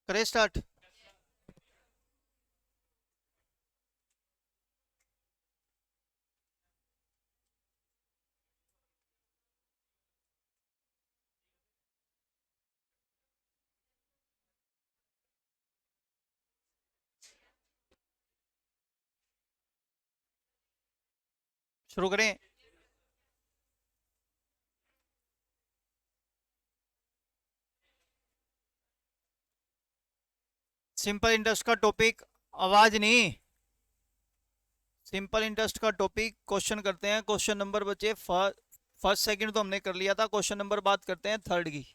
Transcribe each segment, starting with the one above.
करें स्टार्ट। शुरू करें। सिंपल इंटरेस्ट का टॉपिक, आवाज नहीं, सिंपल इंटरेस्ट का टॉपिक क्वेश्चन करते हैं। क्वेश्चन नंबर बचे फर्स्ट सेकंड तो हमने कर लिया था, क्वेश्चन नंबर बात करते हैं थर्ड की।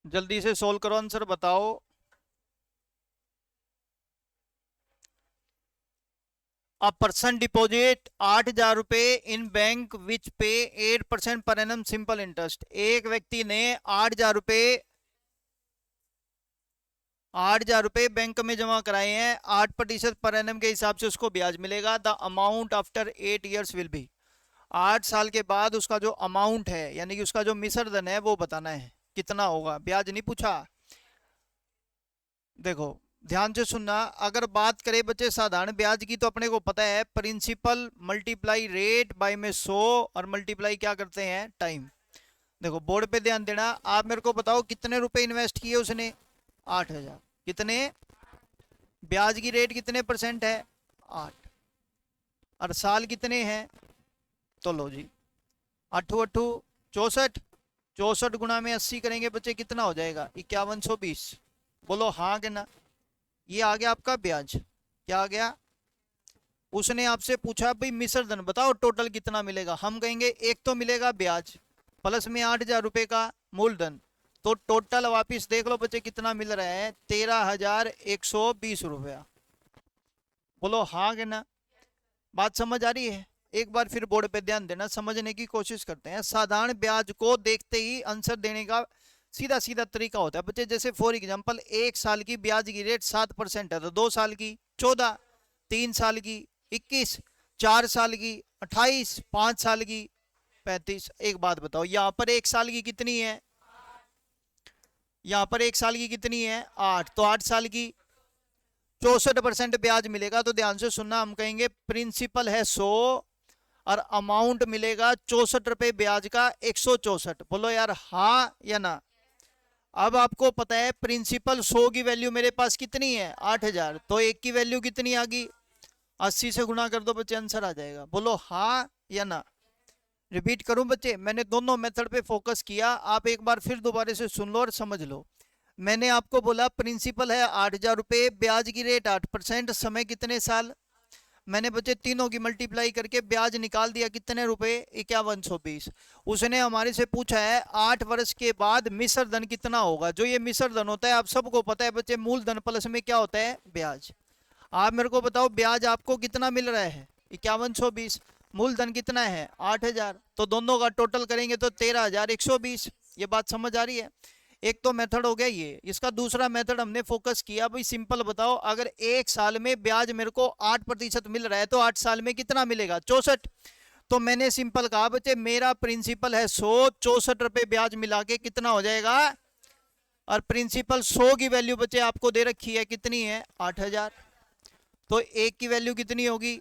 जल्दी से सोल्व करो, आंसर बताओ। अ पर्सन डिपॉजिट 8,000 रुपए इन बैंक विच पे 8% पर एनम सिंपल इंटरेस्ट। एक व्यक्ति ने 8,000 रुपए बैंक में जमा कराए हैं, 8% पर एनम के हिसाब से उसको ब्याज मिलेगा। The amount after 8 years will be. 8 साल के बाद उसका जो अमाउंट है यानी कि उसका जो मिश्र धन है वो बताना है, कितना होगा। ब्याज नहीं पूछा। देखो ध्यान से सुनना, अगर बात करें बच्चे साधारण ब्याज की तो अपने को पता है प्रिंसिपल मल्टीप्लाई रेट बाय में 100 और मल्टीप्लाई क्या करते हैं, टाइम। देखो बोर्ड पे ध्यान देना। आप मेरे को बताओ कितने रुपए इन्वेस्ट किए उसने, 8,000। कितने, ब्याज की रेट कितने परसेंट है, 8, और साल कितने हैं, तो लो जी, 8 8 64। 64 गुना में 80 करेंगे बच्चे, कितना हो जाएगा, 5120। बोलो हाँ कि ना। ये आ गया आपका ब्याज। क्या आ गया, उसने आपसे पूछा भाई मिश्र धन बताओ टोटल कितना मिलेगा। हम कहेंगे एक तो मिलेगा ब्याज प्लस में 8,000 रुपए का मूलधन, तो टोटल वापिस देख लो बच्चे कितना मिल रहा है, 13,120 रुपया। बोलो हाँ कि ना। बात समझ आ रही है। एक बार फिर बोर्ड पे ध्यान देना, समझने की कोशिश करते हैं। साधारण ब्याज को देखते ही आंसर देने का सीधा सीधा तरीका होता है बच्चे। जैसे फॉर एग्जांपल 1 साल की ब्याज की रेट 7% है, तो 2 साल की 14, 3 साल की 21, 4 साल की 28, 5 साल की 35। एक बात बताओ, यहाँ पर 1 साल की कितनी है, यहाँ पर 1 साल की कितनी है, 8, तो 8 साल की 64% ब्याज मिलेगा। तो ध्यान से सुनना, हम कहेंगे प्रिंसिपल है 100 और अमाउंट मिलेगा 64 रुपए ब्याज का 164। बोलो यार हाँ या ना। अब आपको पता है प्रिंसिपल 100 की वैल्यू मेरे पास कितनी है 8000, तो एक की वैल्यू कितनी आ गई 80 से गुणा कर दो बच्चे, आंसर आ जाएगा। बोलो हाँ या ना। रिपीट करूं बच्चे, मैंने दोनों मेथड पे फोकस किया, आप एक बार फिर दोबारा से सुन लो और समझ लो। मैंने आपको बोला प्रिंसिपल है 8000 रुपये, ब्याज की रेट 8%, समय कितने साल। मैंने बच्चे तीनों की मल्टीप्लाई करके ब्याज निकाल दिया, कितने रुपए 5120। उसने हमारे से पूछा है 8 वर्ष के बाद मिश्र धन कितना होगा। जो ये मिश्र धन होता है आप सबको पता है बच्चे, मूलधन प्लस में क्या होता है ब्याज। आप मेरे को बताओ ब्याज आपको कितना मिल रहा है 5120, मूलधन कितना है 8000, तो दोनों का टोटल करेंगे तो 13120। ये बात समझ आ रही है। एक तो मेथड हो गया ये। इसका दूसरा मेथड हमने फोकस किया, भाई सिंपल बताओ, अगर एक साल में ब्याज मेरे को 8% मिल रहा है तो 8 साल में कितना मिलेगा 64। तो मैंने सिंपल कहा बच्चे मेरा प्रिंसिपल है 100, 64 रुपए ब्याज मिला के कितना हो जाएगा। और प्रिंसिपल 100 की वैल्यू बच्चे आपको दे रखी है, कितनी है 8000, तो एक की वैल्यू कितनी होगी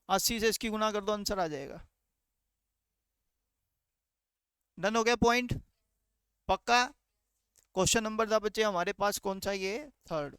80 से इसकी गुना कर दो, आंसर आ जाएगा। डन हो गया पॉइंट, पक्का। क्वेश्चन नंबर था बच्चे हमारे पास कौन सा, ये थर्ड।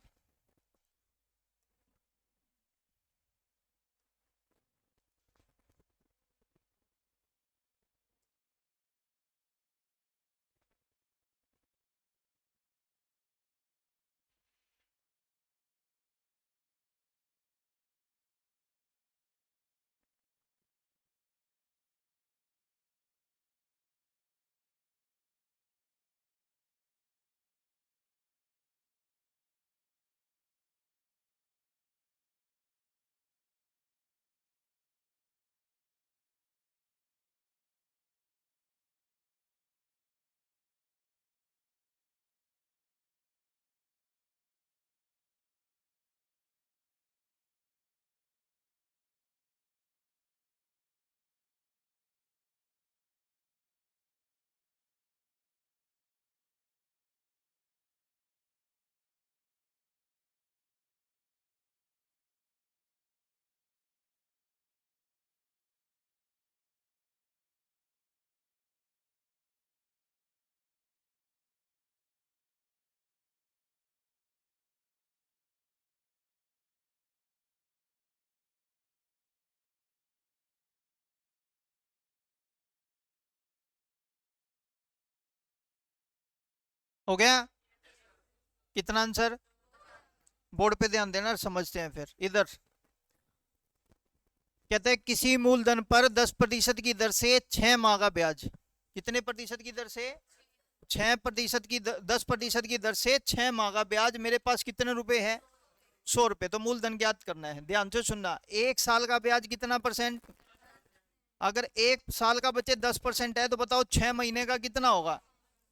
हो गया कितना आंसर, बोर्ड पे ध्यान देना, समझते हैं फिर इधर। कहते हैं किसी मूलधन पर 10% की दर से 6 माह का ब्याज, कितने प्रतिशत की दर से 6% की 10% की दर से 6 माह का ब्याज, मेरे पास कितने रुपए है 100 रुपए, तो मूलधन ज्ञात करना है। ध्यान से सुनना, एक साल का ब्याज कितना परसेंट, अगर एक साल का बच्चे 10% है तो बताओ 6 महीने का कितना होगा,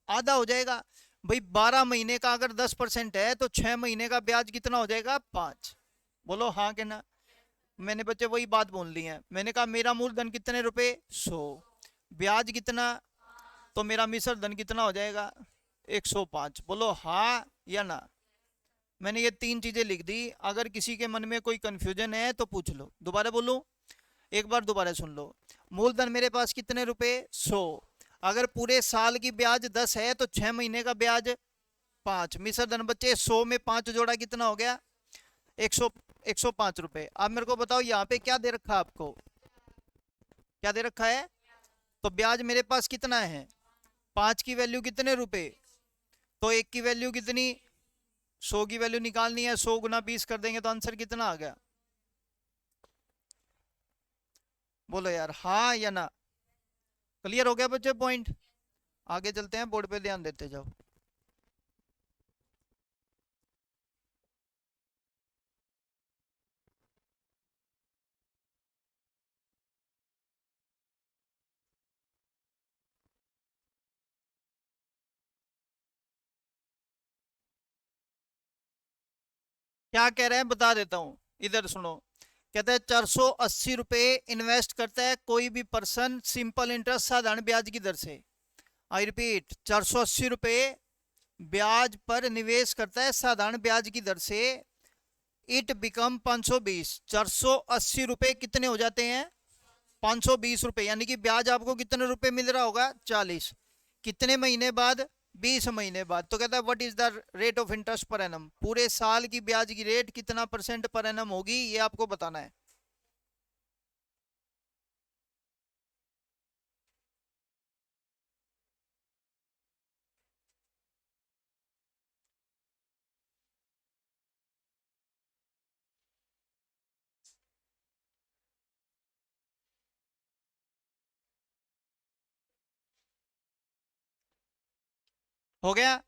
आधा हो जाएगा। भाई 12 महीने का अगर 10% है तो 6 महीने का ब्याज कितना हो जाएगा 5। बोलो हाँ के ना। मैंने बच्चे वही बात बोल ली है, मैंने कहा मेरा मूलधन कितने रुपए 100, ब्याज कितना, तो मेरा मिश्र धन कितना हो जाएगा 105। बोलो हाँ या ना। मैंने ये 3 चीजें लिख दी, अगर किसी के मन में कोई कंफ्यूजन है तो पूछ लो। दोबारा बोलूं, एक बार दोबारा सुन लो। मूलधन मेरे पास कितने रुपए 100, अगर पूरे साल की ब्याज 10 है तो 6 महीने का ब्याज 5, मिश्र धन बच्चे 100 में 5 जोड़ा कितना हो गया 105 रुपए। अब मेरे को बताओ यहाँ पे क्या दे रखा है आपको, क्या दे रखा है, तो ब्याज मेरे पास कितना है 5 की वैल्यू कितने रुपए, तो एक की वैल्यू कितनी 100 की वैल्यू निकालनी है, 100 गुना 20 कर देंगे तो आंसर कितना आ गया। बोलो यार हाँ या ना। क्लियर हो गया बच्चे पॉइंट, आगे चलते हैं, बोर्ड पे ध्यान देते जाओ। क्या कह रहे हैं बता देता हूं, इधर सुनो। कहते हैं 480 रुपए इन्वेस्ट करता है कोई भी पर्सन सिंपल इंटरेस्ट साधारण ब्याज की दर से। आई रिपीट, 480 रुपए ब्याज पर निवेश करता है साधारण ब्याज की दर से। इट बिकम 520, 480 रुपए कितने हो जाते हैं 520 रुपए, यानी कि ब्याज आपको कितने रुपए मिल रहा होगा? 40। कितने महीने बाद? 20 महीने बाद। तो कहता है what is the rate of interest per annum, पूरे साल की ब्याज की रेट कितना % पर एनम होगी, ये आपको बताना है। हो गया?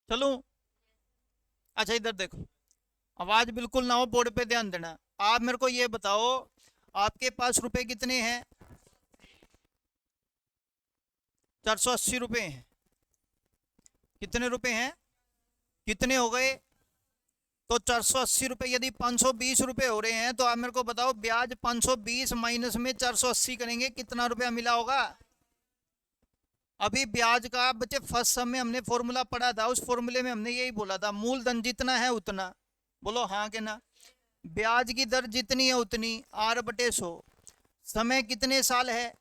चलो, अच्छा इधर देखो, आवाज बिल्कुल ना हो, बोर्ड पे ध्यान देना। आप मेरे को ये बताओ, आपके पास रुपए कितने हैं? 480 रुपए हैं। कितने रुपए हैं? कितने हो गए? तो 480 रुपए यदि 520 रुपए हो रहे हैं, तो आप मेरे को बताओ ब्याज 520 माइनस में 480 करेंगे, कितना रुपया मिला होगा? अभी ब्याज का बच्चे फर्स्ट सम में हमने फॉर्मूला पढ़ा था, उस फॉर्मूले में हमने यही बोला था, मूलधन जितना है उतना। बोलो हाँ के ना। ब्याज की दर जितनी है उतनी, R/100। समय कितने साल है?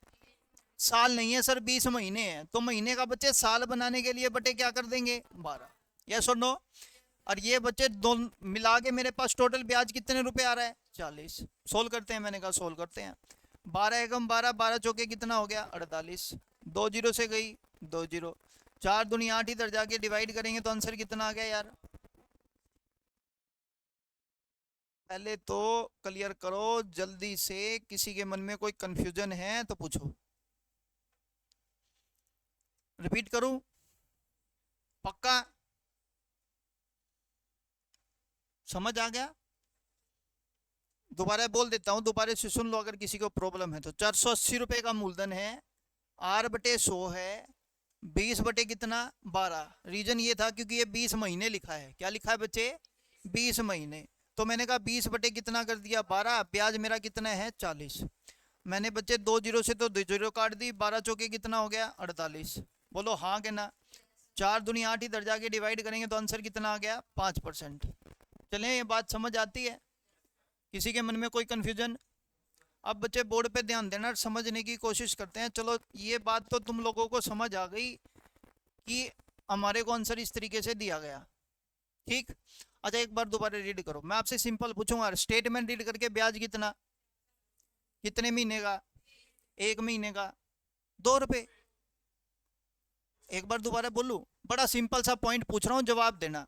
साल नहीं है सर, 20 महीने हैं। तो महीने का बच्चे साल बनाने के लिए बटे क्या कर देंगे? 12। यस और नो? और ये बच्चे दो मिला के मेरे पास टोटल ब्याज कितने रुपए आ रहा है? 40। सोल्व करते हैं, मैंने कहा सोल्व करते हैं। 12 एकम 12, 12 चौके कितना हो गया? 48। 2 जीरो से गई 2 जीरो, 4 दूनी 8, इधर जाके डिवाइड करेंगे तो आंसर कितना आ गया यार? पहले तो क्लियर करो जल्दी से, किसी के मन में कोई कंफ्यूजन है तो पूछो। रिपीट करूं? पक्का? समझ आ गया? दोबारा बोल देता हूं, दोबारा से सुन लो अगर किसी को प्रॉब्लम है तो। 480 रुपए का मूलधन है, R/100 है, 20 बटे कितना? 12। रीजन ये था क्योंकि ये 20 महीने लिखा है। क्या लिखा है बच्चे? 20 महीने। तो मैंने कहा 20 बटे कितना कर दिया? 12। ब्याज मेरा कितना है? 40। मैंने बच्चे 2 जीरो से तो 2 जीरो काट दी, 12 चौके कितना हो गया? 48। बोलो हाँ के ना। 4 दूनी 8, इधर जाके डिवाइड करेंगे तो आंसर कितना आ गया? 5%। चलें, ये बात समझ आती है? किसी के मन में कोई कंफ्यूजन? अब बच्चे बोर्ड पे ध्यान देना और समझने की कोशिश करते हैं। चलो, ये बात तो तुम लोगों को समझ आ गई कि हमारे को आंसर इस तरीके से दिया गया। ठीक। अच्छा, एक बार दोबारा रीड करो, मैं आपसे सिंपल पूछूंगा, स्टेटमेंट रीड करके ब्याज कितना? कितने महीने का? 1 महीने का? 2 रुपए। एक बार दोबारा बोलूं? बड़ा सिंपल सा पॉइंट पूछ रहा हूँ, जवाब देना।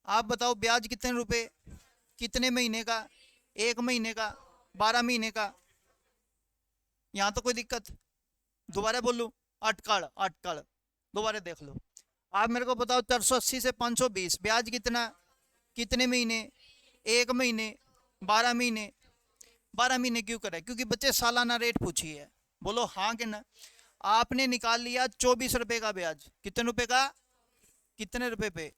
आप बताओ ब्याज कितने रुपए? कितने महीने का? 1 महीने का? 12 महीने का? यहाँ तो कोई दिक्कत? दोबारा बोलूं? अटकड़ अटकड़। दोबारा देख लो। आप मेरे को बताओ 480 से 520 ब्याज कितना? कितने महीने? 1 महीने? 12 महीने? 12 महीने क्यों करे? क्योंकि बच्चे सालाना रेट पूछी है। बोलो हाँ के ना। आपने निकाल लिया 24 रुपए का ब्याज। कितने रुपए का? कितने रुपए पे?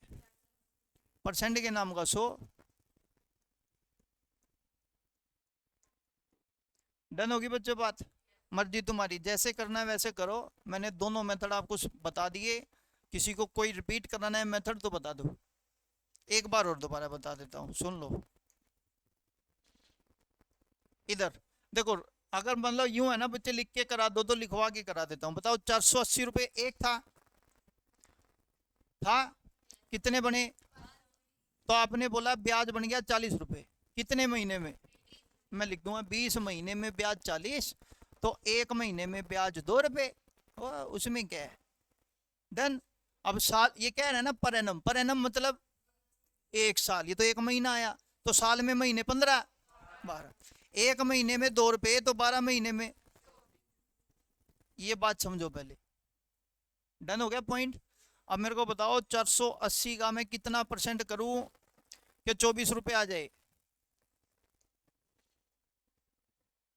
परसेंट के नाम का 100। डन होगी बच्चों बात? मर्जी तुम्हारी, जैसे करना है वैसे करो। मैंने दोनों मेथड आपको बता दिए। किसी को कोई रिपीट कराना है मेथड तो बता दो। एक बार और दोबारा बता देता हूँ, सुन लो। इधर देखो, अगर मतलब यूं है ना बच्चे, लिख के करा दो तो लिखवा के करा देता हूँ। बताओ 480 रुपए एक था। कितने बने? तो आपने बोला ब्याज बन गया 40 रुपए। कितने महीने में? मैं लिख दूंगा 20 महीने में ब्याज 40, तो 1 महीने में ब्याज 2 रुपए। उसमें क्या है? डन। अब साल, ये कह रहा है ना पर एनम, पर एनम मतलब 1 साल, ये तो 1 महीना आया, तो साल में महीने 15, 12। 1 महीने में 2 रुपए, तो 12 महीने में। ये बात समझो पहले। डन हो गया पॉइंट? अब मेरे को बताओ 480 का मैं कितना % करूं कि 24 रुपए आ जाए?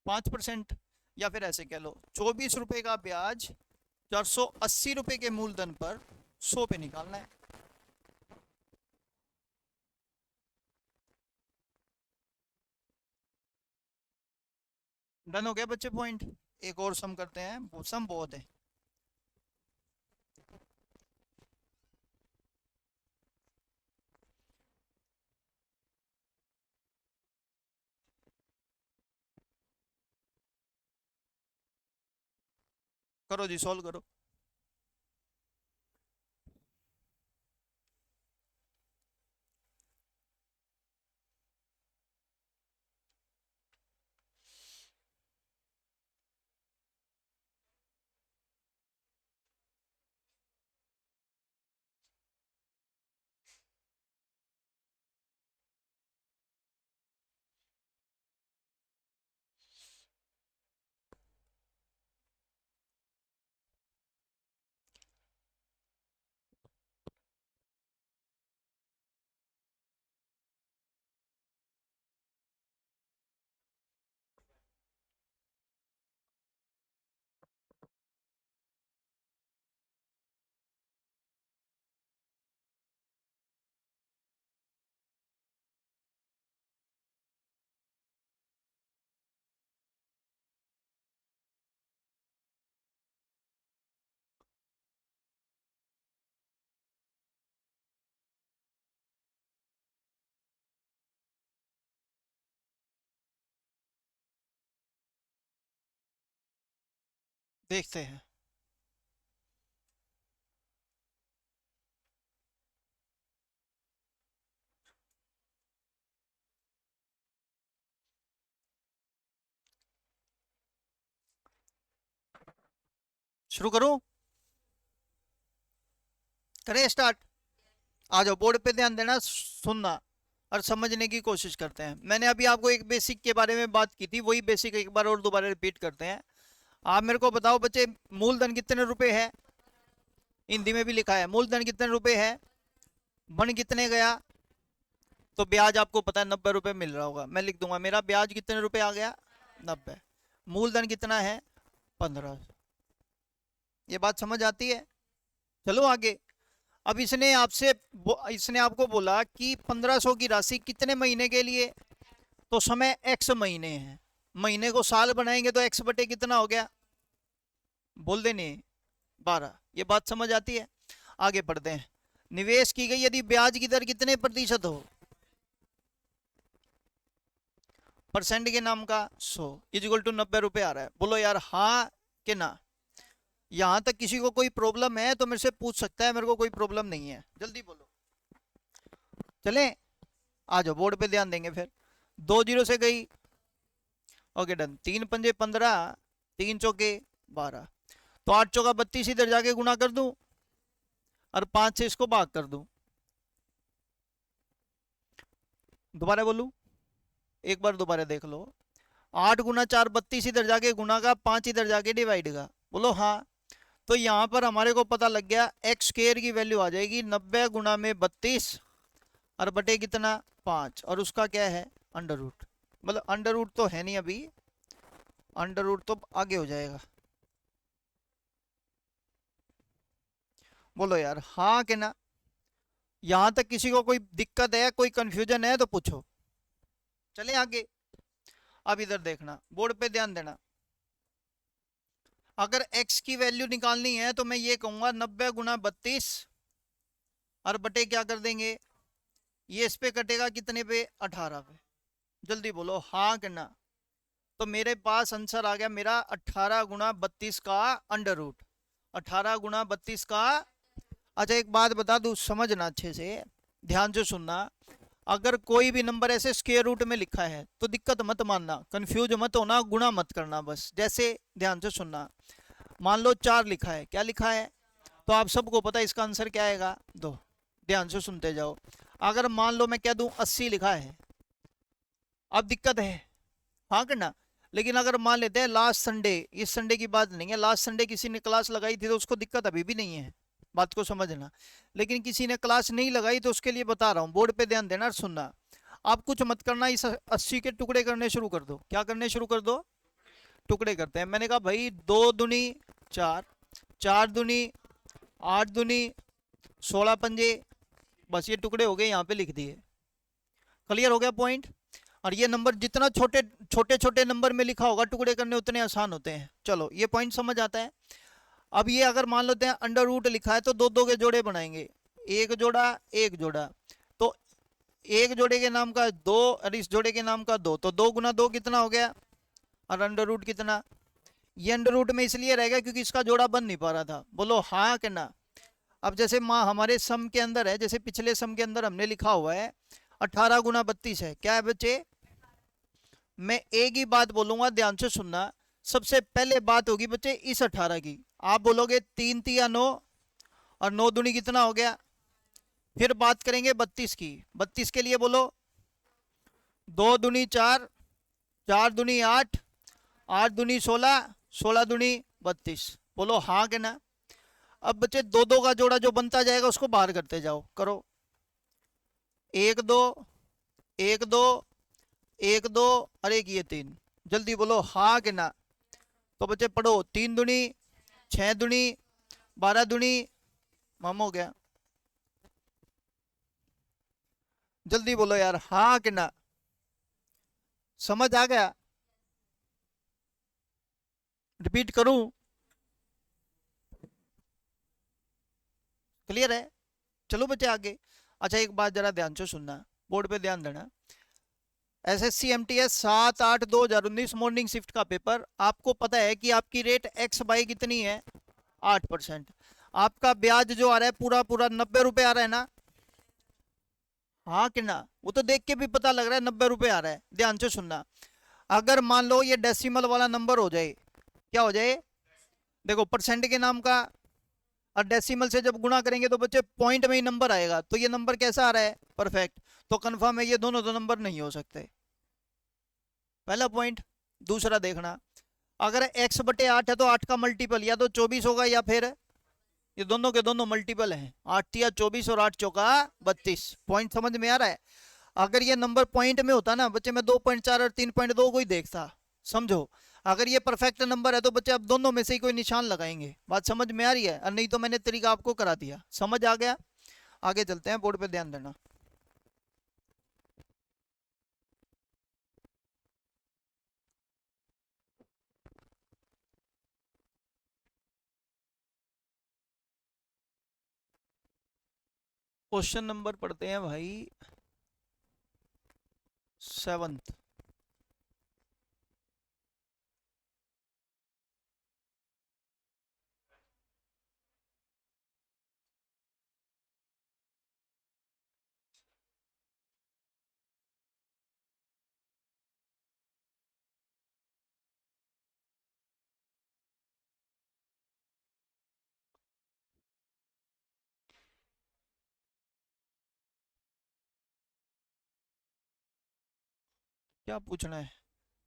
5%। या फिर ऐसे कह लो 24 रुपए का ब्याज 480 रुपए के मूलधन पर 100 पे निकालना है। डन हो गया बच्चे पॉइंट? एक और सम करते हैं, सम बहुत है। करो जी, सॉल्व करो। देखते हैं। शुरू करूं? करें स्टार्ट? आ जाओ, बोर्ड पे ध्यान देना, सुनना और समझने की कोशिश करते हैं। मैंने अभी आपको एक बेसिक के बारे में बात की थी, वही बेसिक एक बार और दोबारा रिपीट करते हैं। आप मेरे को बताओ बच्चे, मूलधन कितने रुपए है? हिंदी में भी लिखा है, मूलधन कितने रुपए है, बन कितने गया, तो ब्याज आपको पता है 90 रुपए मिल रहा होगा। मैं लिख दूंगा मेरा ब्याज कितने रुपए आ गया, 90। मूलधन कितना है, 15। ये बात समझ आती है? चलो आगे। अब इसने आपको बोला कि 1500 की राशि कितने महीने के लिए, तो समय x महीने है। महीने को साल बनाएंगे तो x बटे कितना हो गया, बोल देने 12। ये बात समझ आती है? आगे पढ़ते हैं। निवेश की गई यदि ब्याज की दर कितने प्रतिशत हो, परसेंट के नाम का 100 इक्वल टू 90 रुपए आ रहा है। बोलो यार हाँ कि ना? यहां तक किसी को कोई प्रॉब्लम है तो मेरे से पूछ सकता है, मेरे को कोई प्रॉब्लम नहीं है, जल्दी बोलो। चले, आ जाओ, बोर्ड पे ध्यान देंगे फिर। 2 जीरो से गई, ओके डन। 3 पंजे 15, 3 चौके 12, तो 8 चौका 32 इधर जाके गुना कर दूं और 5 से इसको भाग कर दूं। दोबारा बोलूं? एक बार दोबारा देख लो। 8 गुना 4 32 इधर जाके गुना का, 5 इधर जाके डिवाइड का। बोलो हाँ। तो यहाँ पर हमारे को पता लग गया एक्स स्क्वायर की वैल्यू आ जाएगी 90 गुना में 32 और बटे कितना 5, और उसका क्या है अंडर रूट। मतलब अंडर रूट तो है नहीं अभी, अंडर रूट तो आगे हो जाएगा। बोलो यार हाँ कि ना? यहां तक किसी को कोई दिक्कत है, कोई कंफ्यूजन है तो पूछो। चले आगे। अब इधर देखना, बोर्ड पे ध्यान देना। अगर x की वैल्यू निकालनी है तो मैं ये कहूंगा 90 गुना 32 और बटे क्या कर देंगे, ये इस पे कटेगा कितने पे, 18 पे। जल्दी बोलो हाँ कि ना? तो मेरे पास आंसर आ गया मेरा 18 गुना 32 का अंडर रूट, 18 गुना 32 का। अच्छा एक बात बता दूं, समझना अच्छे से, ध्यान से सुनना। अगर कोई भी नंबर ऐसे स्क्वायर रूट में लिखा है तो दिक्कत मत मानना, कंफ्यूज मत होना, गुणा मत करना बस। जैसे ध्यान से सुनना, मान लो 4 लिखा है, क्या लिखा है, तो आप सबको पता है इसका आंसर क्या आएगा, 2। ध्यान से सुनते जाओ। अगर मान लो मैं कह दूं 80 लिखा है, अब दिक्कत है, हाँ करना। लेकिन अगर मान लेते हैं लास्ट संडे, इस संडे की बात नहीं है, लास्ट संडे किसी ने क्लास लगाई थी तो उसको दिक्कत अभी भी नहीं है, बात को समझना। लेकिन किसी ने क्लास नहीं लगाई तो उसके लिए बता रहा हूँ, बोर्ड पे ध्यान देना और सुनना। आप कुछ मत करना, इस 80 के टुकड़े करने शुरू कर दो। क्या करने शुरू कर दो, टुकड़े करते हैं। मैंने कहा भाई 2 दूनी 4, 4 दूनी 8 दूनी 16 पंजे, बस ये टुकड़े हो गए, यहाँ पे लिख दिए। क्लियर हो गया पॉइंट? और ये नंबर जितना छोटे छोटे छोटे नंबर में लिखा होगा टुकड़े करने उतने आसान होते हैं। चलो ये पॉइंट समझ आता है। अब ये अगर मान लेते हैं अंडर रूट लिखा है तो दो दो के जोड़े बनाएंगे, एक जोड़ा एक जोड़ा, तो एक जोड़े के नाम का दो और इस जोड़े के नाम का दो, तो दो गुना दो कितना हो गया, और अंडर रूट कितना, ये अंडर रूट में इसलिए रहेगा क्योंकि इसका जोड़ा बन नहीं पा रहा था। बोलो हाँ कि ना। अब जैसे माँ हमारे सम के अंदर है, जैसे पिछले सम के अंदर हमने लिखा हुआ है 18 गुना 32 है, क्या है बच्चे। मैं एक ही बात बोलूंगा, ध्यान से सुनना। सबसे पहले बात होगी बच्चे इस 18 की, आप बोलोगे 3 तिया 9 और 9 दूनी कितना हो गया। फिर बात करेंगे 32 की, 32 के लिए बोलो 2 दूनी 4, 4 दूनी 8, 8 दूनी 16, 16 दूनी 32। बोलो हाँ के ना। अब बच्चे दो दो का जोड़ा जो बनता जाएगा उसको बाहर करते जाओ, करो 1 2 1 2 1 2 और एक ये 3, जल्दी बोलो हाँ के ना। तो बच्चे पढ़ो 3 दूनी 6 दूनी 12 दूनी माम हो गया, जल्दी बोलो यार हाँ कि ना। समझ आ गया, रिपीट करूं, क्लियर है। चलो बच्चे आगे। अच्छा एक बात जरा ध्यान से सुनना, बोर्ड पे ध्यान देना। एसएससी एमटीएस 7/8/2019 मॉर्निंग शिफ्ट का पेपर, आपको पता है कि आपकी रेट एक्स बाई कितनी है 8%। आपका ब्याज जो आ रहा है पूरा पूरा 90 रुपए आ रहा है ना, हाँ कि ना। वो तो देख के भी पता लग रहा है 90 रुपए आ रहा है। ध्यान से सुनना, अगर मान लो ये डेसिमल वाला नंबर हो जाए, क्या हो जाए, देखो परसेंट के नाम का, और डेसिमल से जब गुणा करेंगे तो बच्चे पॉइंट में ही नंबर आएगा, तो ये नंबर कैसा आ रहा है, परफेक्ट। तो कंफर्म है ये दोनों दो नंबर नहीं हो सकते, पहला पॉइंट। दूसरा देखना, अगर x/8 है तो 8 का मल्टीपल या तो 24 होगा या फिर ये दोनों के दोनों मल्टीपल हैं, 8 या 24 और 8 चौका 32। पॉइंट समझ में आ रहा है। अगर ये नंबर पॉइंट में होता ना बच्चे, मैं 2.4 और 3.2 को ही देखता, समझो। अगर ये परफेक्ट नंबर है तो बच्चे अब दोनों में से ही कोई निशान लगाएंगे। बात समझ में आ रही है, और नहीं तो मैंने तरीका आपको करा दिया, समझ आ गया। आगे चलते हैं, बोर्ड पे ध्यान देना। क्वेश्चन नंबर पढ़ते हैं भाई 7th। क्या पूछना है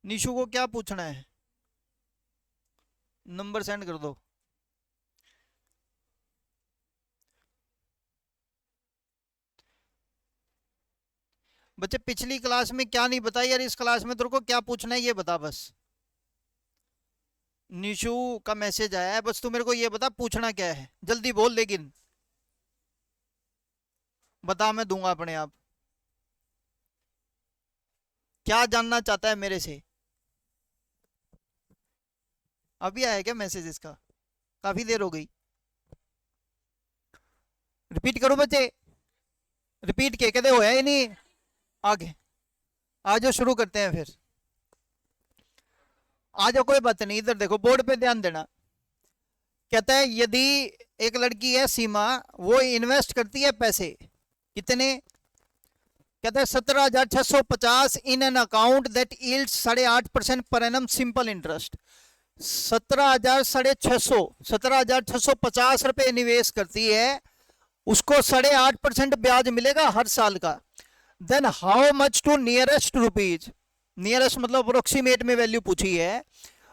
निशु को, क्या पूछना है, नंबर सेंड कर दो। बच्चे पिछली क्लास में क्या नहीं बताया यार, इस क्लास में तेरे को क्या पूछना है ये बता बस। निशु का मैसेज आया है, बस तू मेरे को ये बता पूछना क्या है, जल्दी बोल, लेकिन बता, मैं दूंगा अपने आप। क्या जानना चाहता है मेरे से, अभी आया क्या मैसेज इसका, काफी देर हो गई। रिपीट करो बच्चे, रिपीट के कहते हो है ही नहीं। आगे आ जाओ, शुरू करते हैं फिर। आ जाओ, कोई बात नहीं, इधर देखो बोर्ड पे ध्यान देना। कहता है यदि एक लड़की है सीमा, वो इन्वेस्ट करती है पैसे कितने, कहता है 17,650 in an account that yields 8.5% per annum simple interest. 17,650 रुपए निवेश करती है, उसको 8.5% ब्याज मिलेगा हर साल का। Then how much to nearest rupees, nearest मतलब अप्रोक्सीमेट में वैल्यू पूछी है,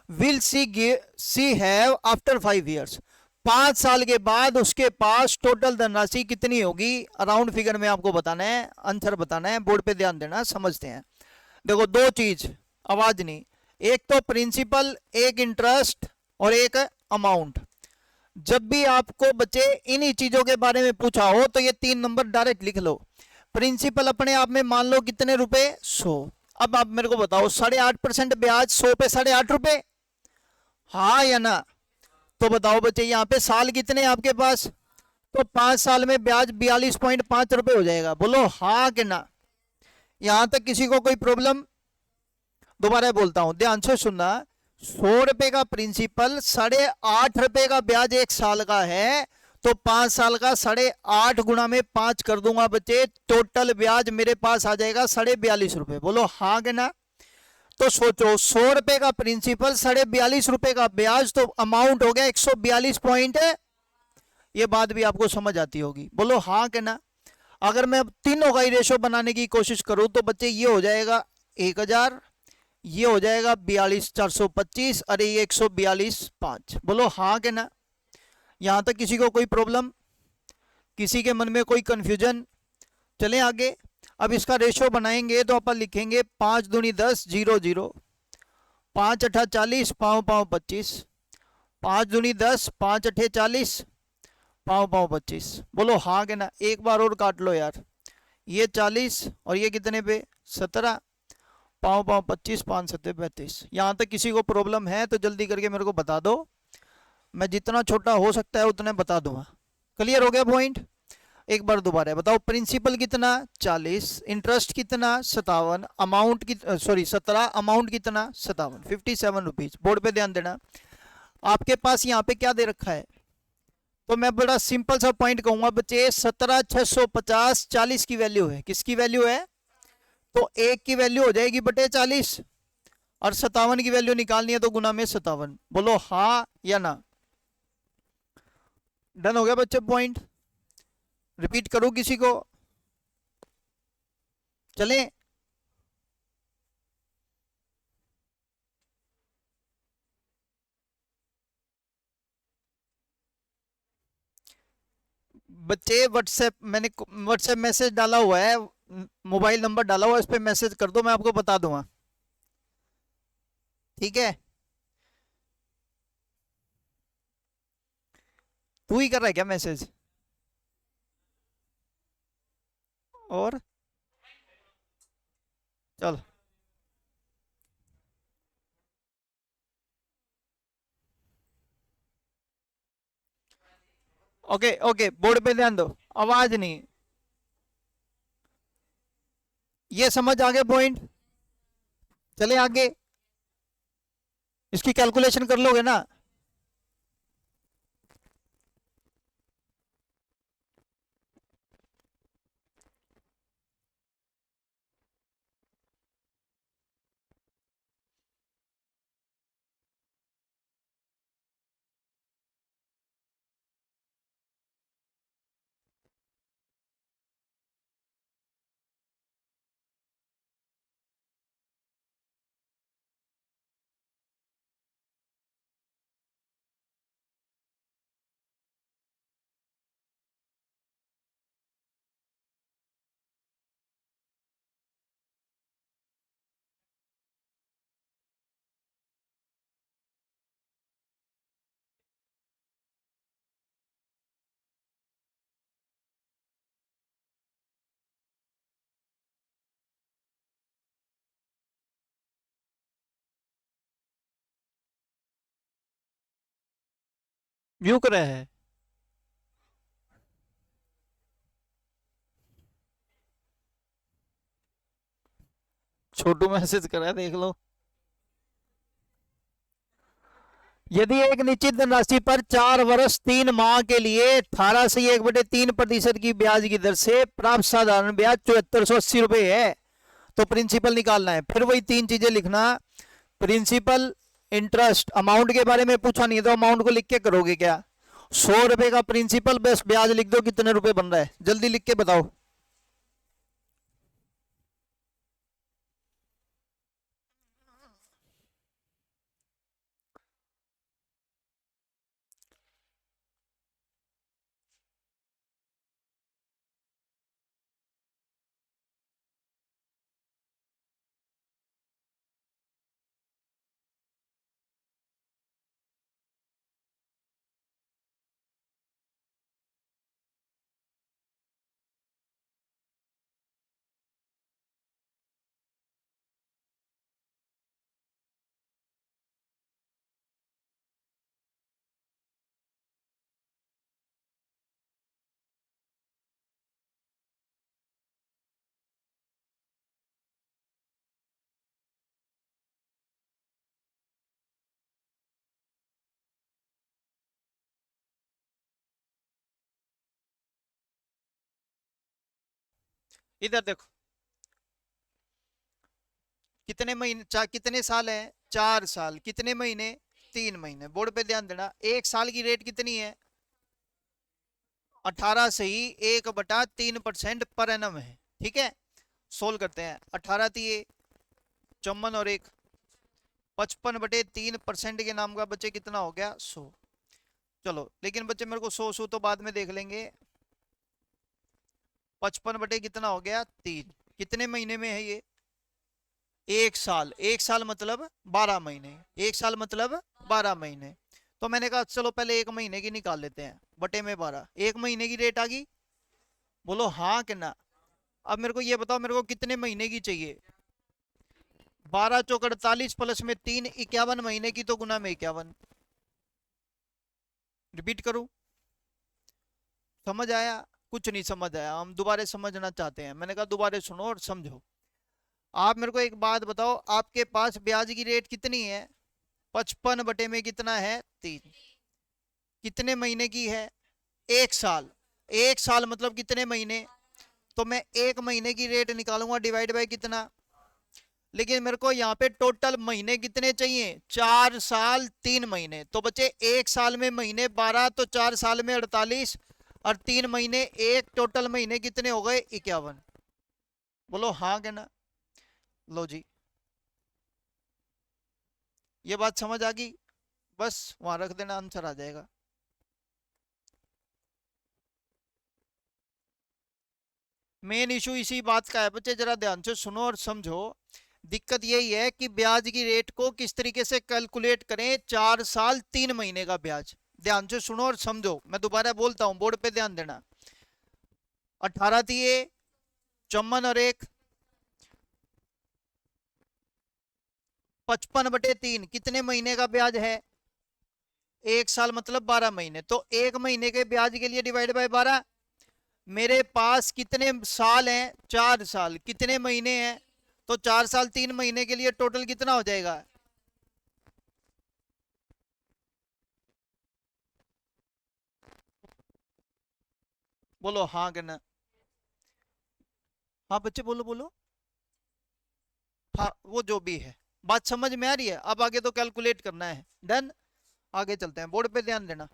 will see have after 5 years, 5 साल के बाद उसके पास टोटल धनराशि कितनी होगी। अराउंड फिगर में आपको बताना है, आंसर बताना है, बोर्ड पे ध्यान देना, समझते हैं। देखो दो चीज, आवाज नहीं, एक तो प्रिंसिपल, एक इंटरेस्ट और एक अमाउंट। जब भी आपको बच्चे इन्हीं चीजों के बारे में पूछा हो तो ये 3 नंबर डायरेक्ट लिख लो। प्रिंसिपल अपने आप में मान लो कितने रुपए 100, अब आप मेरे को बताओ 8.5% ब्याज 100 पे 8.5 रुपए, हाँ या ना? तो बताओ बच्चे यहाँ पे साल कितने हैं आपके पास? तो 5 साल में ब्याज 42.5 रुपए हो जाएगा। बोलो हाँ कि ना? यहां तक किसी को कोई प्रॉब्लम? दोबारा बोलता हूं, ध्यान से सुनना। 100 रुपए का प्रिंसिपल, 8.5 रुपए का ब्याज 1 साल का है, तो 5 साल का 8.5 गुणा में 5 कर दूंगा बच्चे, टोटल ब्याज मेरे पास आ जाएगा 42.5 रुपए। बोलो हाँ कि ना? तो सोचो 100 रुपए का प्रिंसिपल, 42.5 रुपए का ब्याज, तो अमाउंट हो गया 142 पॉइंट। ये बात भी आपको समझ आती होगी। बोलो हाँ कि ना? अगर मैं अब तीनों का ही रेशो बनाने की कोशिश करूं तो बच्चे ये हो जाएगा 1000, ये हो जाएगा 42,425, अरे ये 142,500। बोलो हाँ कि ना? यहां तक किसी को कोई प्रॉब्लम, किसी के मन में कोई कंफ्यूजन? चलें आगे। अब इसका रेशो बनाएंगे तो अपन लिखेंगे 5 दूनी 10, 0 0, 5 अठा 40, पाँव पाँव 25, 5 दूनी 10, 5 अठे 40, पाँव पाँव 25। बोलो हाँ कि ना? एक बार और काट लो यार, ये 40 और ये कितने पे 17, पाँव पाँव 25, 5 सत्ते 35। यहाँ तक किसी को प्रॉब्लम है तो जल्दी करके मेरे को बता दो, मैं जितना छोटा हो सकता है उतना बता दूंगा। क्लियर हो गया पॉइंट? एक बार दोबारा बताओ, प्रिंसिपल कितना 40, इंटरेस्ट कितना 57, अमाउंट की सॉरी 17, अमाउंट कितना 57, 57 रुपीज। बोर्ड पे ध्यान देना। आपके पास यहाँ पे क्या दे रखा है? तो मैं बड़ा सिंपल सा पॉइंट कहूंगा बच्चे, 17,650 40 की वैल्यू है। किसकी वैल्यू है? तो एक की वैल्यू हो जाएगी बटे 40, और 57 की वैल्यू निकालनी है तो गुना में 57। बोलो हाँ या ना? डन हो गया बच्चे पॉइंट? रिपीट करूं किसी को? चलें? बच्चे व्हाट्सएप, मैंने व्हाट्सएप मैसेज डाला हुआ है, मोबाइल नंबर डाला हुआ है, इस पे मैसेज कर दो, मैं आपको बता दूंगा। ठीक है? तू ही कर रहा है क्या मैसेज? और चल, ओके ओके, बोर्ड पे ध्यान दो, आवाज नहीं। ये समझ आ गया पॉइंट? चले आगे। इसकी कैलकुलेशन कर लोगे ना? व्यू कर रहा है? छोटू मैसेज कर रहा है, देख लो। यदि एक निश्चित धनराशि पर 4 वर्ष 3 माह के लिए 18 से 1/3% की ब्याज की दर से प्राप्त साधारण ब्याज 7480 रुपये है, तो प्रिंसिपल निकालना है। फिर वही 3 चीजें लिखना, प्रिंसिपल, इंटरेस्ट। अमाउंट के बारे में पूछा नहीं तो अमाउंट को लिख के करोगे क्या? 100 रुपए का प्रिंसिपल, बस ब्याज लिख दो कितने रुपए बन रहा है, जल्दी लिख के बताओ। इधर देखो, कितने महीने कितने साल है, 4 साल, कितने महीने, 3 महीने। बोर्ड पे ध्यान देना, 1 साल की रेट कितनी है, 18 से ही 1/3% पर एनम है। ठीक है, सोल्व करते हैं। 18 तिये 54 और 1, 55/3% के नाम का बच्चे कितना हो गया, 100। चलो लेकिन बच्चे मेरे को 100 तो बाद में देख लेंगे। 55 बटे कितना हो गया, 3। कितने महीने में है ये, 1 साल। 1 साल मतलब 12 महीने। 1 साल मतलब 12 महीने। तो मैंने कहा चलो पहले 1 महीने की निकाल लेते हैं, बटे में 12, 1 महीने की रेट आ गई। बोलो हाँ कि ना। अब मेरे को ये बताओ, मेरे को कितने महीने की चाहिए, 12×4 = 48 प्लस में 3 51 महीने की, तो गुना में 51। रिपीट करूं, समझ आया, कुछ नहीं समझ आया, हम दोबारा समझना चाहते हैं। मैंने कहा दोबारा सुनो और समझो। आप मेरे को एक बात बताओ, आपके पास ब्याज की रेट कितनी है, 55 बटे में कितना है, 3। कितने महीने की है, 1 साल। 1 साल मतलब कितने महीने, तो मैं 1 महीने की रेट निकालूंगा डिवाइड बाय कितना। लेकिन मेरे को यहाँ पे टोटल महीने कितने चाहिए, 4 साल 3 महीने। तो बच्चे 1 साल में महीने 12, तो 4 साल में 48, और 3 महीने, एक टोटल महीने कितने हो गए, 51। बोलो हाँ कहना। लो जी, ये बात समझ आ गई, बस वहां रख देना, आंसर आ जाएगा। मेन इशू इसी बात का है बच्चे, जरा ध्यान से सुनो और समझो। दिक्कत यही है कि ब्याज की रेट को किस तरीके से कैलकुलेट करें, 4 साल 3 महीने का ब्याज। ध्यान से सुनो और समझो, मैं दोबारा बोलता हूं, बोर्ड पे ध्यान देना। 18 तिये 54 और 1, 55/3 कितने महीने का ब्याज है, 1 साल मतलब 12 महीने। तो 1 महीने के ब्याज के लिए डिवाइड बाय 12। मेरे पास कितने साल हैं, 4 साल, कितने महीने हैं, तो 4 साल 3 महीने के लिए टोटल कितना हो जाएगा। बोलो हाँ करना। हाँ बच्चे बोलो बोलो। हाँ वो जो भी है, बात समझ में आ रही है। अब आगे तो कैलकुलेट करना है, डन। आगे चलते हैं, बोर्ड पे ध्यान देना।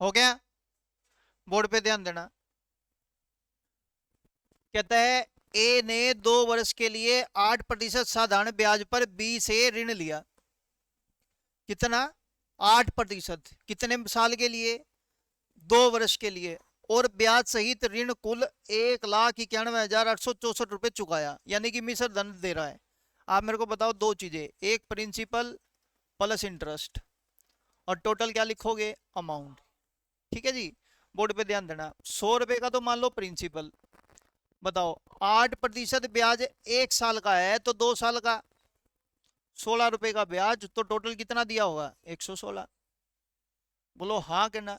हो गया, बोर्ड पे ध्यान देना। कहता है ए ने 2 वर्ष के लिए 8% साधारण ब्याज पर बी से ऋण लिया। कितना, 8%। कितने साल के लिए, 2 वर्ष के लिए। और ब्याज सहित ऋण कुल 1,91,864 रुपए चुकाया, यानी कि मिश्र धन दे रहा है। आप मेरे को बताओ दो चीजें, एक प्रिंसिपल प्लस इंटरेस्ट, और टोटल क्या लिखोगे, अमाउंट। ठीक है जी, बोर्ड पे ध्यान देना। 100 रुपए का तो मान लो प्रिंसिपल। बताओ 8% ब्याज 1 साल का है, तो 2 साल का 16 रुपए का ब्याज, तो टोटल कितना दिया होगा, 116। बोलो हाँ कि ना।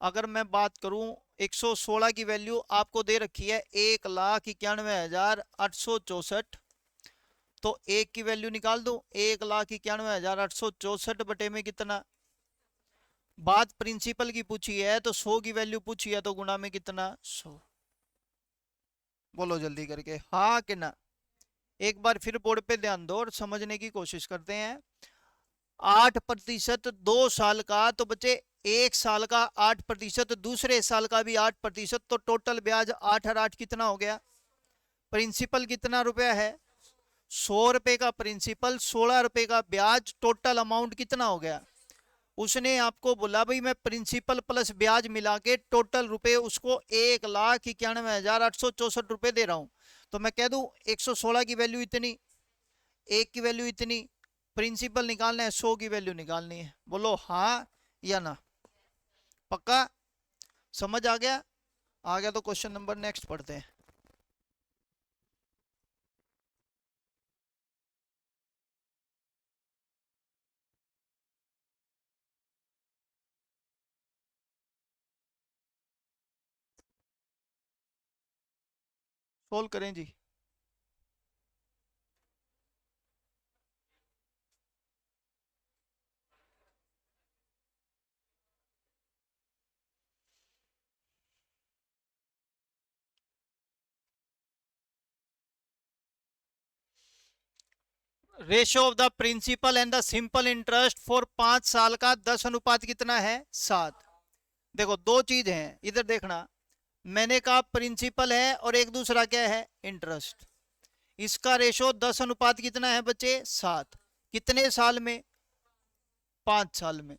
अगर मैं बात करूं, 116 की वैल्यू आपको दे रखी है 1,91,864। तो 1 की वैल्यू निकाल दूं, 1,91,864 बटे में कितना। बात प्रिंसिपल की पूछी है तो 100 की वैल्यू पूछी है, तो गुना में कितना 100। बोलो जल्दी करके हाँ कि ना। एक बार फिर बोर्ड पे ध्यान दो और समझने की कोशिश करते हैं। 8% 2 साल का, तो बच्चे 1 साल का 8%, दूसरे साल का भी 8%, तो टोटल ब्याज 8 और 8 कितना हो गया। प्रिंसिपल कितना रुपया है, 100 रुपए का प्रिंसिपल, 16 रुपए का ब्याज, टोटल अमाउंट कितना हो गया। उसने आपको बोला भाई मैं प्रिंसिपल प्लस ब्याज मिला के टोटल रुपए उसको 1,91,864 रुपए दे रहा हूं। तो मैं कह दूं 116 की वैल्यू इतनी, 1 की वैल्यू इतनी, प्रिंसिपल निकालना है, 100 की वैल्यू निकालनी है। बोलो हाँ या ना। पक्का समझ आ गया। आ गया तो क्वेश्चन नंबर नेक्स्ट पढ़ते हैं। सोल्व करें जी। Ratio of the principal and the simple interest for 5 साल का 10 अनुपात कितना है 7। देखो दो चीज है इधर देखना। मैंने कहा प्रिंसिपल है और एक दूसरा क्या है इंटरेस्ट। इसका रेशो 10 अनुपात कितना है बच्चे 7। कितने साल में 5 साल में।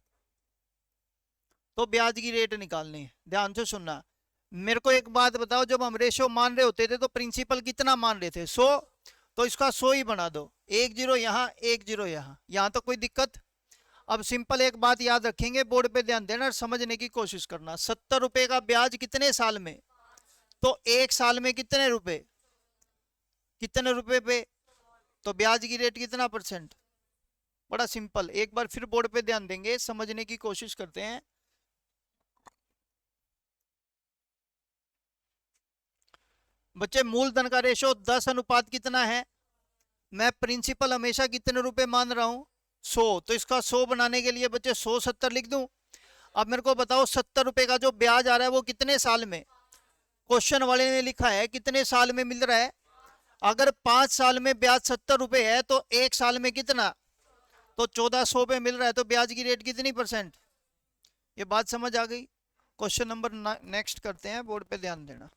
तो ब्याज की रेट निकालनी है, ध्यान से सुनना। मेरे को एक बात बताओ, जब हम रेशो मान रहे होते थे तो प्रिंसिपल कितना मान रहे थे 100, तो इसका 100 ही बना दो, 1 0 यहाँ 1 0 यहाँ, यहाँ तो कोई दिक्कत। अब सिंपल एक बात याद रखेंगे, बोर्ड पे ध्यान देना और समझने की कोशिश करना। 70 रुपए का ब्याज कितने साल में, तो 1 साल में कितने रुपए, कितने रुपए पे, तो ब्याज की रेट कितना परसेंट। बड़ा सिंपल, एक बार फिर बोर्ड पे ध्यान देंगे, समझने की कोशिश करते हैं। बच्चे मूलधन का रेशो 10 अनुपात कितना है। मैं प्रिंसिपल हमेशा कितने रुपए मान रहा हूं 100, तो इसका 100 बनाने के लिए बच्चे 100 70 लिख दूं। अब मेरे को बताओ 70 रुपए का जो ब्याज आ रहा है वो कितने साल में, क्वेश्चन वाले ने लिखा है कितने साल में मिल रहा है। अगर 5 साल में ब्याज 70 रुपए है तो 1 साल में कितना, तो 1400 पे मिल रहा है, तो ब्याज की रेट कितनी परसेंट। ये बात समझ आ गई। क्वेश्चन नंबर नेक्स्ट करते हैं, बोर्ड पे ध्यान देना।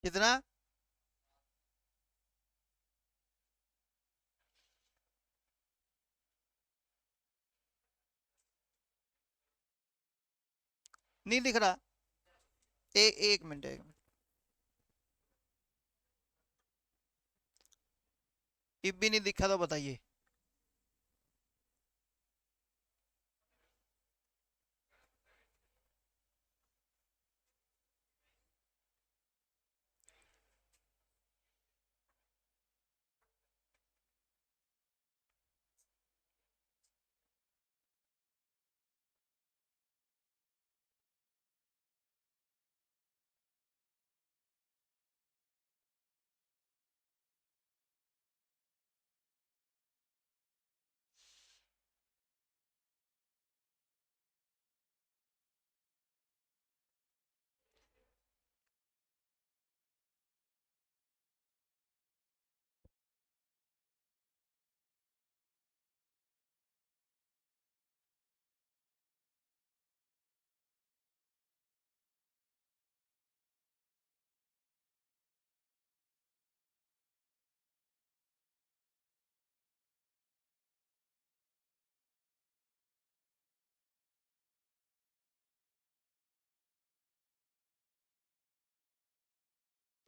कितना, नहीं दिख रहा। एक मिनट, एक मिनट, इब भी नहीं दिखा तो बताइए।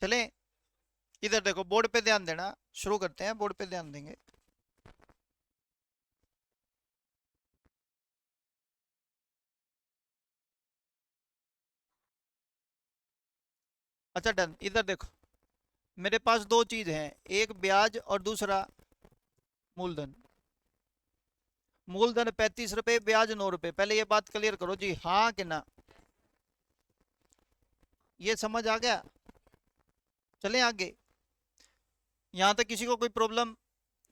चलें, इधर देखो, बोर्ड पे ध्यान देना। शुरू करते हैं, बोर्ड पे ध्यान देंगे। अच्छा डन, इधर देखो, मेरे पास दो चीज हैं, एक ब्याज और दूसरा मूलधन। मूलधन 35 रुपए, ब्याज 9 रुपए। पहले ये बात क्लियर करो जी, हाँ कि ना? ये समझ आ गया? चलें आगे। यहां तक किसी को कोई प्रॉब्लम?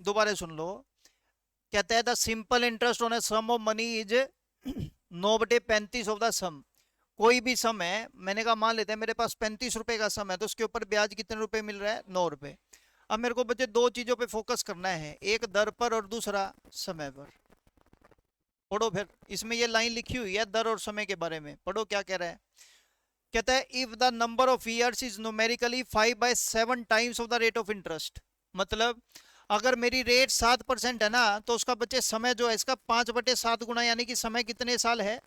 दोबारा सुन लो। कहता है the simple interest on a sum of money is 9/35 of the sum. कोई भी सम है, मैंने कहा मान लेते हैं मेरे पास 35 रुपए का सम है, तो उसके ऊपर ब्याज कितने रुपए मिल रहा है? 9 रुपए। अब मेरे को बच्चे दो चीजों पे फोकस करना है, एक दर पर और दूसरा समय पर। पढ़ो फिर, इसमें ये लाइन लिखी हुई है दर और समय के बारे में, पढ़ो क्या कह रहा है। कहता है if the number of years is numerically 5/7 times of the rate of interest. मतलब अगर मेरी रेट 7% है ना, तो उसका बच्चे समय जो है इसका 5/7 गुना, यानी कि समय कितने साल है?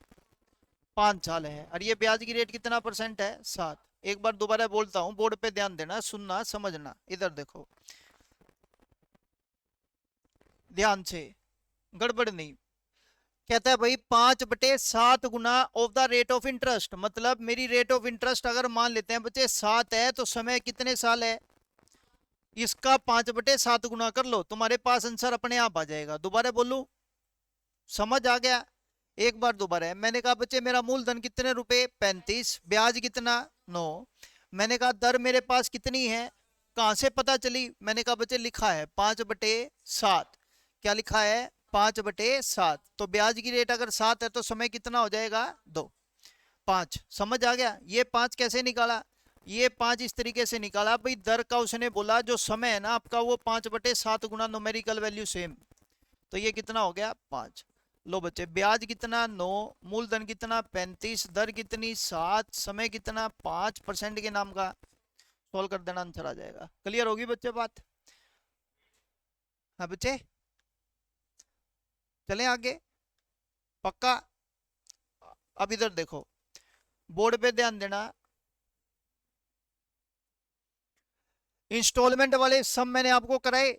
5 साल है। और ये ब्याज की रेट कितना परसेंट है? 7। एक बार दोबारा बोलता हूँ, बोर्ड पे ध्यान देना, सुनना समझना। इधर देखो ध्यान से, गड़बड़ नहीं। कहता है भाई 5/7 गुना of the rate of interest. मतलब मेरी रेट ऑफ इंटरेस्ट अगर मान लेते हैं बच्चे 7 है, तो समय कितने साल है? इसका 5/7 गुना कर लो, तुम्हारे पास आंसर अपने आप आ जाएगा। दोबारा बोलूं? समझ आ गया? एक बार दोबारा है। मैंने कहा बच्चे मेरा मूलधन कितने रुपए? 35। ब्याज कितना? 9। मैंने कहा दर मेरे पास कितनी है? कहां से पता चली? मैंने कहा बच्चे लिखा है 5/7। क्या लिखा है? 5/7। तो ब्याज की रेट अगर 7 है, तो समय कितना हो जाएगा? 2। 5। समझ आ गया? ये 5 कैसे निकाला? ये 5 इस तरीके से निकाला भाई, दर का उसने बोला जो समय है ना आपका, वो 5/7 गुना न्यूमेरिकल वैल्यू सेम। तो ये कितना हो गया? 5। लो बच्चे, ब्याज कितना? 9। मूलधन कितना? 35। दर कितनी? 7। समय कितना? 5% के नाम का। सोल्व कर देना, आंसर आ जाएगा। क्लियर होगी बच्चे बात? हाँ बच्चे, चलें आगे? पक्का? अब इधर देखो, बोर्ड पे ध्यान देना। इंस्टॉलमेंट वाले सम मैंने आपको कराए,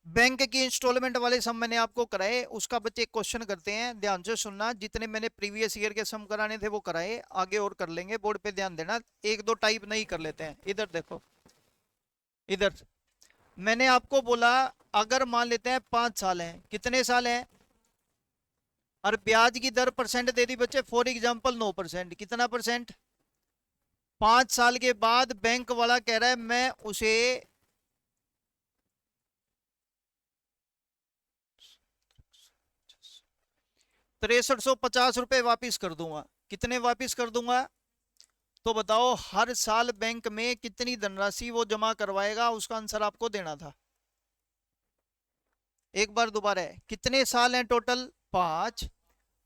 बैंक की इंस्टॉलमेंट वाले सम मैंने आपको कराए। उसका बच्चे एक क्वेश्चन करते हैं, ध्यान से सुनना। जितने मैंने प्रीवियस ईयर के सम कराने थे वो कराए, आगे और कर लेंगे। बोर्ड पे ध्यान देना, एक दो टाइप नहीं कर लेते हैं। इधर देखो, इधर मैंने आपको बोला अगर मान लेते हैं 5 साल हैं, कितने साल हैं? और ब्याज की दर परसेंट दे दी बच्चे, फॉर एग्जाम्पल 9%। कितना परसेंट? 5 साल के बाद बैंक वाला कह रहा है मैं उसे 6350 रुपए वापिस कर दूंगा। कितने वापिस कर दूंगा? तो बताओ हर साल बैंक में कितनी धनराशि वो जमा करवाएगा, उसका आंसर आपको देना था। एक बार दोबारा है, कितने साल हैं टोटल? 5।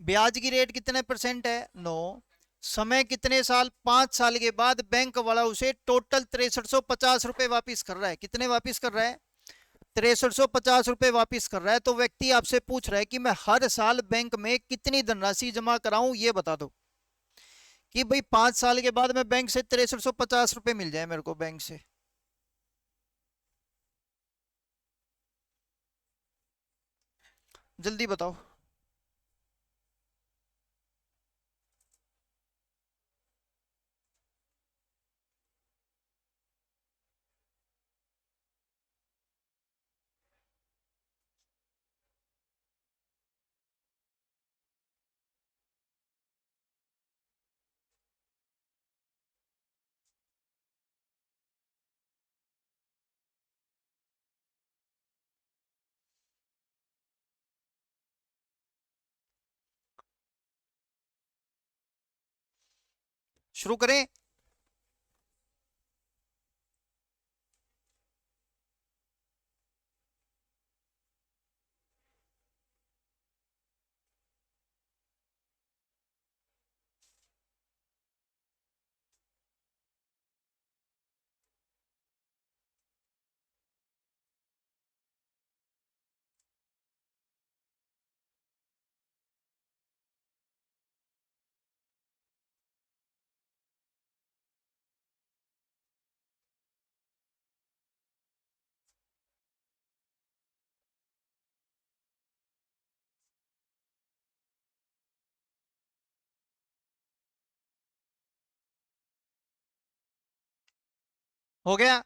ब्याज की रेट कितने परसेंट है? 9। समय कितने साल? 5 साल के बाद बैंक वाला उसे टोटल 6350 रुपए वापिस कर रहा है। कितने वापिस कर रहा है? 6350 रुपए वापिस कर रहा है। तो व्यक्ति आपसे पूछ रहा है कि मैं हर साल बैंक में कितनी धनराशि जमा कराऊं, ये बता दो। कि भाई 5 साल के बाद मैं बैंक से 6350 रुपए मिल जाए मेरे को बैंक से। जल्दी बताओ। शुरू करें? हो गया।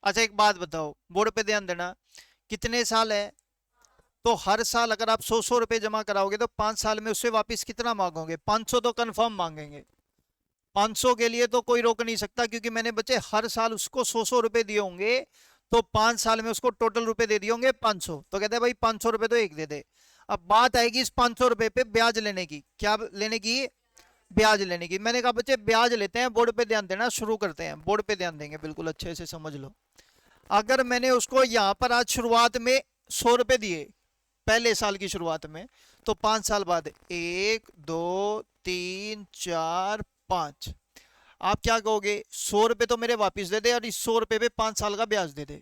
अच्छा एक बात बताओ, बोर्ड पे ध्यान देना, कितने साल है, तो हर साल अगर आप 100 रुपए जमा कराओगे तो 5 साल में उससे वापस कितना मांगोगे, 500 तो कंफर्म मांगेंगे। 500 के लिए तो कोई रोक नहीं सकता, क्योंकि मैंने बच्चे हर साल उसको 100 रुपए दिए होंगे, तो 5 साल में उसको टोटल रुपए दे दिए होंगे 500, तो कहते हैं भाई 500 रुपए तो एक दे दे। अब बात आएगी इस 500 रुपए पे ब्याज लेने की, क्या लेने की, ब्याज लेने की। मैंने कहा बच्चे ब्याज लेते हैं, बोर्ड पे ध्यान देना, शुरू करते हैं, बोर्ड पे ध्यान देंगे, बिल्कुल अच्छे से समझ लो। अगर मैंने उसको यहाँ पर आज शुरुआत में 100 रुपए दिए, पहले साल की शुरुआत में, तो 5 साल बाद 1 2 3 4 5, आप क्या कहोगे, 100 रुपए तो मेरे वापिस दे दे और इस 100 रुपए पे 5 साल का ब्याज दे दे।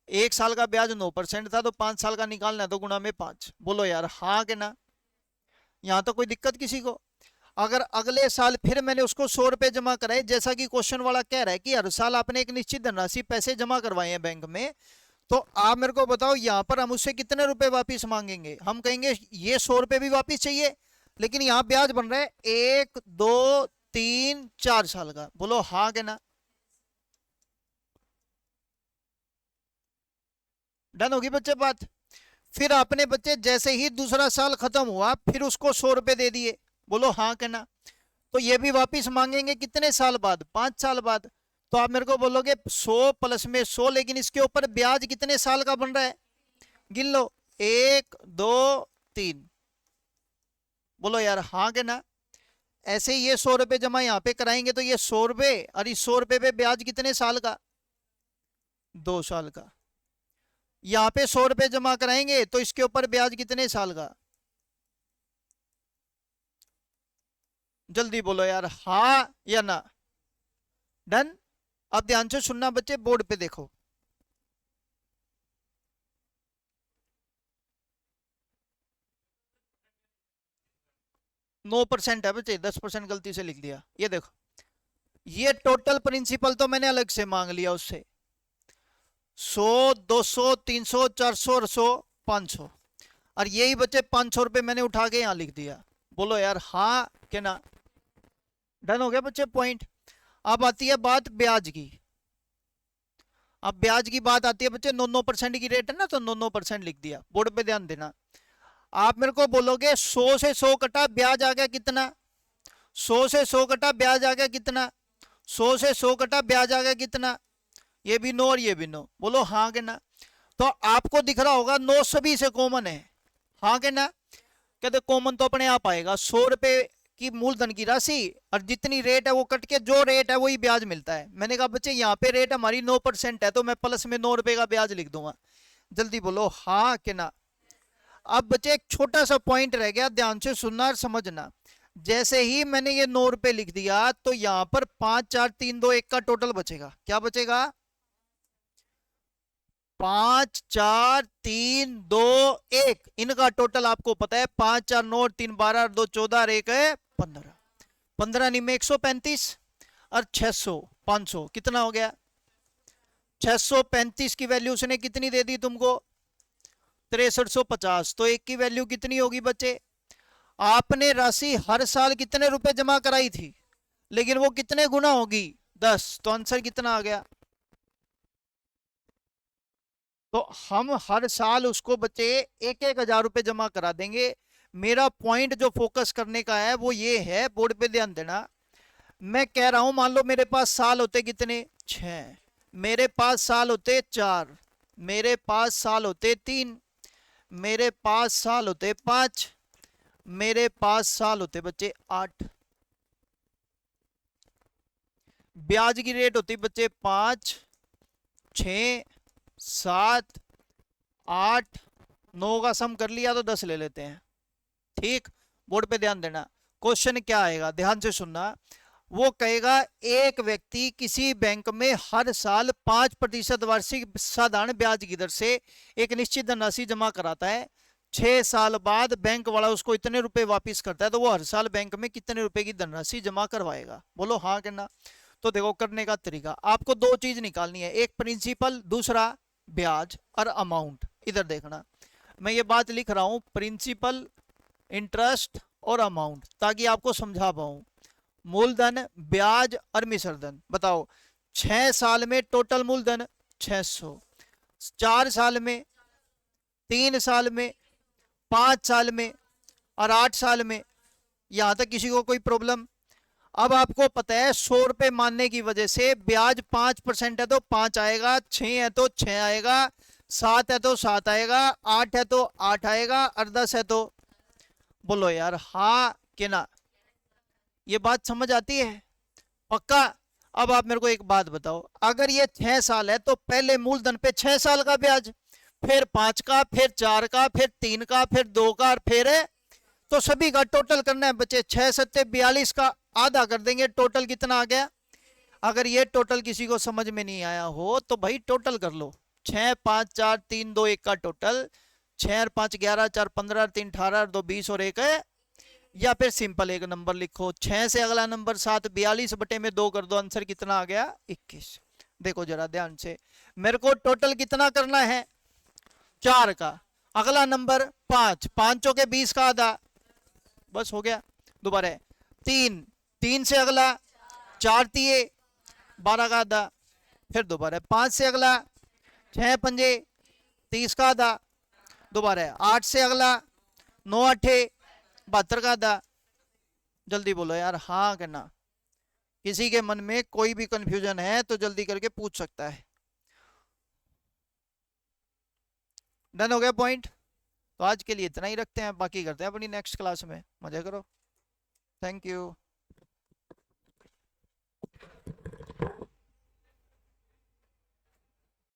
1 साल का ब्याज 9% था, तो 5 साल का निकालना है तो गुणा में 5। बोलो यार हाँ के ना, यहाँ तो कोई दिक्कत किसी को। अगर अगले साल फिर मैंने उसको 100 रुपए जमा कराए, जैसा कि क्वेश्चन वाला कह रहा है कि हर साल आपने एक निश्चित धनराशि पैसे जमा करवाए हैं बैंक में, तो आप मेरे को बताओ यहाँ पर हम उससे कितने रुपए वापिस मांगेंगे। हम कहेंगे ये 100 रुपए भी वापिस चाहिए, लेकिन यहाँ ब्याज बन रहा है 1 2 3 4 साल का। बोलो हाँ के ना, डन होगी बच्चे बात। फिर अपने बच्चे जैसे ही दूसरा साल खत्म हुआ फिर उसको 100 रुपए दे दिए। बोलो हाँ के ना, तो ये भी वापिस मांगेंगे कितने साल बाद, 5 साल बाद। तो आप मेरे को बोलोगे 100 प्लस में 100, लेकिन इसके ऊपर ब्याज कितने साल का बन रहा है, गिन लो, 1 2 3। बोलो यार हाँ के ना। ऐसे ही ये 100 रुपए जमा यहाँ पे कराएंगे तो ये 100 रुपए, और इस 100 रुपए पे ब्याज कितने साल का, 2 साल का। यहाँ पे 100 रुपए जमा कराएंगे तो इसके ऊपर ब्याज कितने साल का, जल्दी बोलो यार हाँ या ना। डन। अब ध्यान से सुनना बच्चे, बोर्ड पे देखो, 9% है बच्चे, 10% गलती से लिख दिया। ये देखो, ये टोटल प्रिंसिपल तो मैंने अलग से मांग लिया उससे, 100 200 300 400 और 100 500, और यही बच्चे 500 रुपए मैंने उठा के यहाँ लिख दिया। बोलो यार हाँ के ना। डन हो गया बच्चे पॉइंट। अब आती है बात ब्याज की। अब ब्याज की बात आती है बच्चे, 9% की रेट है ना, तो 9% लिख दिया। बोर्ड पे ध्यान देना, आप मेरे को बोलोगे 100 से 100 कटा ब्याज आ गया कितना, 100 से 100 कटा ब्याज आ गया कितना, 100 से 100 कटा ब्याज आ गया कितना, ये भी नो और ये भी नो। बोलो हाँ के ना। तो आपको दिख रहा होगा 9 सभी से कॉमन है, हाँ के ना। कहते कॉमन तो अपने आप आएगा, 100 रुपए की मूलधन की राशि और जितनी रेट है वो कट के जो रेट है वही ब्याज मिलता है। मैंने कहा बच्चे यहाँ पे रेट हमारी 9% है, तो मैं प्लस में 9 रुपए का ब्याज लिख दूंगा। जल्दी बोलो हाँ के ना। अब बच्चे एक छोटा सा पॉइंट रह गया, ध्यान से सुनना और समझना। जैसे ही मैंने ये 9 रुपए लिख दिया तो यहां पर 5 4 3 2 1 का टोटल बचेगा, क्या बचेगा, 5 4 3 2 1, इनका टोटल आपको पता है, 5 4 9 3 12 2 14 1 15, 15 नहीं में 135 और 600 500 कितना हो गया, 635 की वैल्यू उसने कितनी दे दी तुमको, 6350। तो एक की वैल्यू कितनी होगी बच्चे, आपने राशि हर साल कितने रुपए जमा कराई थी, लेकिन वो कितने गुना होगी, 10। तो आंसर कितना आ गया। तो हम हर साल उसको बच्चे 1 1 हजार रुपए जमा करा देंगे। मेरा पॉइंट जो फोकस करने का है वो ये है, बोर्ड पे ध्यान देना। मैं कह रहा हूं मान लो मेरे पास साल होते कितने, 6, मेरे पास साल होते 4, मेरे पास साल होते 3, मेरे पास साल होते 5, मेरे पास साल होते बच्चे 8। ब्याज की रेट होती बच्चे 5 6 7 8 9 का सम कर लिया तो 10 ले लेते हैं। ठीक, बोर्ड पे ध्यान देना। क्वेश्चन क्या आएगा, ध्यान से सुनना। वो कहेगा एक व्यक्ति किसी बैंक में हर साल 5% वार्षिक साधारण ब्याज की दर से एक निश्चित धनराशि जमा कराता है। 6 साल बाद बैंक वाला उसको इतने रुपए वापस करता है, तो वो हर साल बैंक में कितने रुपए की धनराशि जमा करवाएगा। बोलो हाँ करना। तो देखो करने का तरीका, आपको दो चीज निकालनी है, एक प्रिंसिपल, दूसरा ब्याज और अमाउंट। इधर देखना, मैं ये बात लिख रहा हूं, प्रिंसिपल, इंटरेस्ट और अमाउंट, ताकि आपको समझा पाऊं। मूलधन, ब्याज और मिश्र धन। बताओ 6 साल में टोटल मूलधन 600, 4 साल में, 3 साल में, 5 साल में और 8 साल में। यहां तक किसी को कोई प्रॉब्लम? अब आपको पता है 100 रुपए मानने की वजह से ब्याज 5% है तो 5 आएगा, 6 है तो 6 आएगा, 7 है तो 7 आएगा, 8 है तो 8 आएगा और 10 है तो, बोलो यार हाँ कि ना? ये बात समझ आती है? पक्का? अब आप मेरे को एक बात बताओ, अगर ये 6 साल है तो पहले मूलधन पे 6 साल का ब्याज, फिर 5 का, फिर 4 का, फिर 3 का, फिर 2 का और फिर तो सभी का टोटल करना है बच्चे। 6 सत्ते 42 का आधा कर देंगे, टोटल कितना आ गया? अगर ये टोटल किसी को समझ में नहीं आया हो तो भाई टोटल कर लो। 6 5 4 3 2 1 का टोटल 6 और 5 11, 4 15, 3 18, 2 20 और 1 है। या फिर सिंपल एक नंबर लिखो, 6 से अगला नंबर 7, 42 बटे में 2 कर दो, आंसर कितना आ गया? 21। देखो जरा ध्यान से, मेरे को टोटल कितना करना है? 4 का, अगला नंबर 5, 5 के 20 का आधा, बस हो गया। दोबारा 3, 3 से अगला 4 तिये 12 का आधा, फिर दोबारा 5 से अगला 6 पंजे 30 का आधा, दोबारा 8 से अगला 9 अठे 72 का आधा। जल्दी बोलो यार हाँ करना। किसी के मन में कोई भी कंफ्यूजन है तो जल्दी करके पूछ सकता है। डन हो गया पॉइंट? तो आज के लिए इतना ही रखते हैं, बाकी करते हैं अपनी नेक्स्ट क्लास में। मजा करो। Thank you.